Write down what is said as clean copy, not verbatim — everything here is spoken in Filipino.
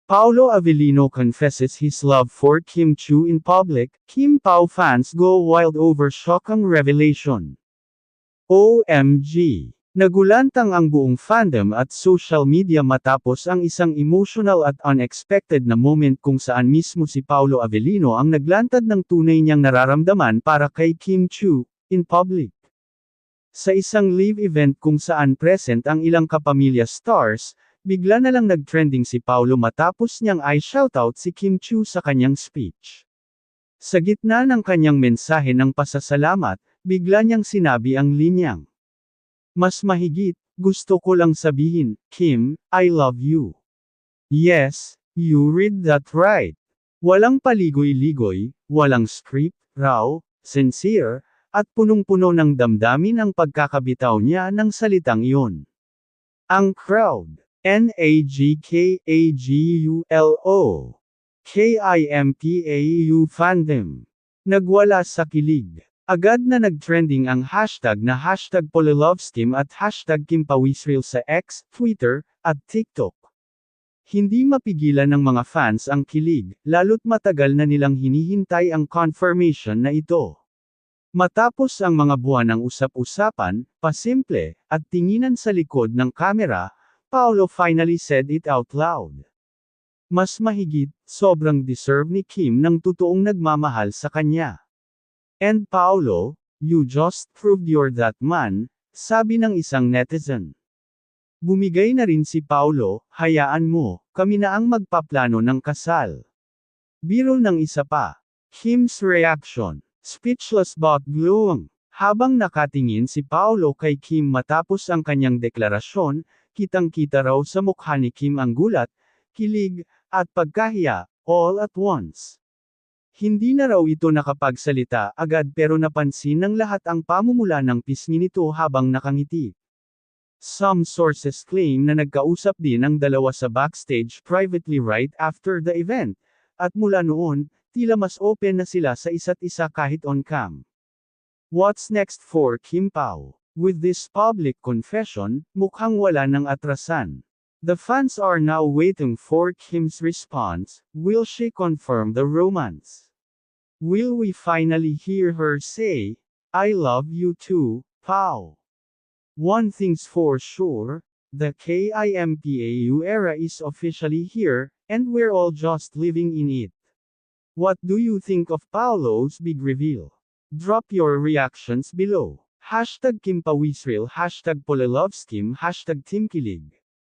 Paolo Avellino confesses his love for Kim Chiu in public. Kim Pao fans go wild over shockang revelation. OMG! Nagulantang ang buong fandom at social media matapos ang isang emotional at unexpected na moment kung saan mismo si Paolo Avellino ang naglantad ng tunay niyang nararamdaman para kay Kim Chiu, in public. Sa isang live event kung saan present ang ilang kapamilya stars, bigla na lang nag-trending si Paolo matapos niyang i-shoutout si Kim Chiu sa kanyang speech. Sa gitna ng kanyang mensahe ng pasasalamat, bigla niyang sinabi ang linyang, "Mas mahigit, gusto ko lang sabihin, Kim, I love you." Yes, you read that right. Walang paligoy-ligoy, walang script, raw, sincere, at punong-puno ng damdamin ang pagkakabitaw niya ng salitang iyon. Ang crowd, NAGKAGULO, KIMPAU fandom, nagwala sa kilig. Agad na nag-trending ang hashtag na hashtag #PoloLovesKim at hashtag KimPawisReal sa X, Twitter, at TikTok. Hindi mapigilan ng mga fans ang kilig, lalo't matagal na nilang hinihintay ang confirmation na ito. Matapos ang mga buwan ng usap-usapan, pasimple, at tinginan sa likod ng kamera, Paolo finally said it out loud. Mas mahigit, sobrang deserve ni Kim ng totoong nagmamahal sa kanya. And Paolo, you just proved you're that man, sabi ng isang netizen. Bumigay na rin si Paolo, hayaan mo, kami na ang magpaplano ng kasal. Biro ng isa pa. Kim's reaction. Speechless but glowing. Habang nakatingin si Paolo kay Kim matapos ang kanyang deklarasyon, kitang-kita raw sa mukha ni Kim ang gulat, kilig, at pagkahiya, all at once. Hindi na raw ito nakapagsalita agad pero napansin ng lahat ang pamumula ng pisngi nito habang nakangiti. Some sources claim na nagkausap din ang dalawa sa backstage privately right after the event, at mula noon, tila mas open na sila sa isa't isa kahit on cam. What's next for Kim Pao? With this public confession, mukhang wala ng atrasan. The fans are now waiting for Kim's response. Will she confirm the romance? Will we finally hear her say, "I love you too, Pao"? One thing's for sure, the KIMPAU era is officially here, and we're all just living in it. What do you think of Paolo's big reveal? Drop your reactions below. Hashtag KimPawisReal, hashtag PoloLovesKim, hashtag TeamKilig.